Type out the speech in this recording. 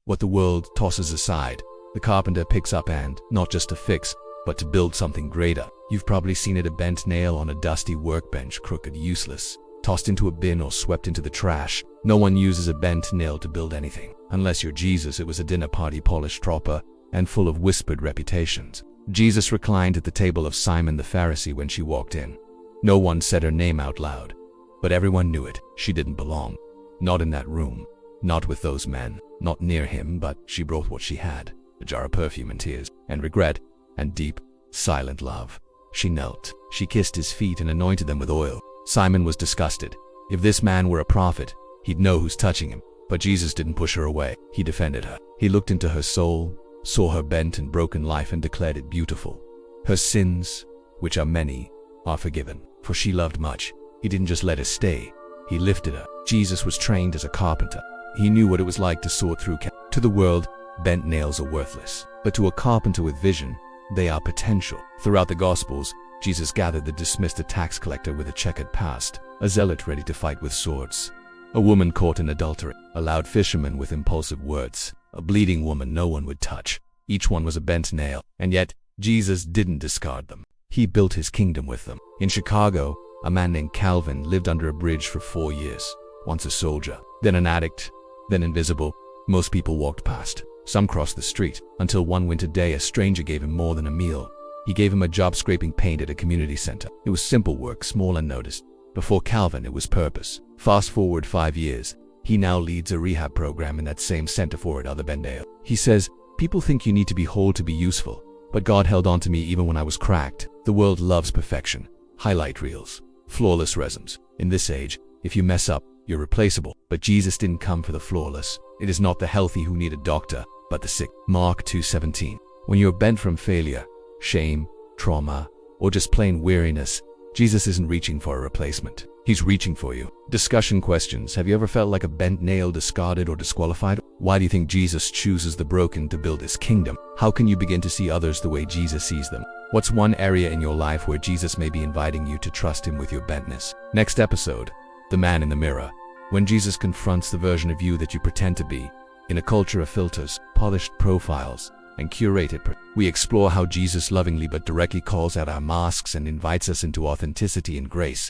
What the world tosses aside, the carpenter picks up, and not just to fix, but to build something greater. You've probably seen it: a bent nail on a dusty workbench, crooked, useless, tossed into a bin or swept into the trash. No one uses a bent nail to build anything. Unless you're Jesus. It was a dinner party, polished proper and full of whispered reputations. Jesus reclined at the table of Simon the Pharisee when she walked in. No one said her name out loud, but everyone knew it. She didn't belong. Not in that room. Not with those men. Not near him, but she brought what she had: a jar of perfume and tears and regret and deep, silent love. She knelt. She kissed his feet and anointed them with oil. Simon was disgusted. If this man were a prophet, he'd know who's touching him. But Jesus didn't push her away. He defended her. He looked into her soul, saw her bent and broken life, and declared it beautiful. Her sins, which are many, are forgiven, for she loved much. He didn't just let her stay. He lifted her. Jesus was trained as a carpenter. He knew what it was like to sort through. To the world, bent nails are worthless. But to a carpenter with vision, they are potential. Throughout the Gospels, Jesus gathered the dismissed: a tax collector with a checkered past, a zealot ready to fight with swords, a woman caught in adultery, a loud fisherman with impulsive words, a bleeding woman no one would touch. Each one was a bent nail, and yet Jesus didn't discard them. He built his kingdom with them. In Chicago, a man named Calvin lived under a bridge for 4 years. Once a soldier, then an addict, then invisible. Most people walked past. Some crossed the street, until one winter day a stranger gave him more than a meal. He gave him a job scraping paint at a community center. It was simple work, small and noticed. Before Calvin, it was purpose. Fast forward 5 years. He now leads a rehab program in that same center for other bent nail. He says, "People think you need to be whole to be useful, but God held on to me even when I was cracked." The world loves perfection. Highlight reels, flawless resumes. In this age, if you mess up, you're replaceable. But Jesus didn't come for the flawless. It is not the healthy who need a doctor, but the sick. Mark 2:17. When you're bent from failure, shame, trauma, or just plain weariness, Jesus isn't reaching for a replacement. He's reaching for you. Discussion questions. Have you ever felt like a bent nail, discarded or disqualified? Why do you think Jesus chooses the broken to build his kingdom? How can you begin to see others the way Jesus sees them? What's one area in your life where Jesus may be inviting you to trust him with your bentness? Next episode, The Man in the Mirror. When Jesus confronts the version of you that you pretend to be. In a culture of filters, polished profiles, and curated, we explore how Jesus lovingly but directly calls out our masks and invites us into authenticity and grace.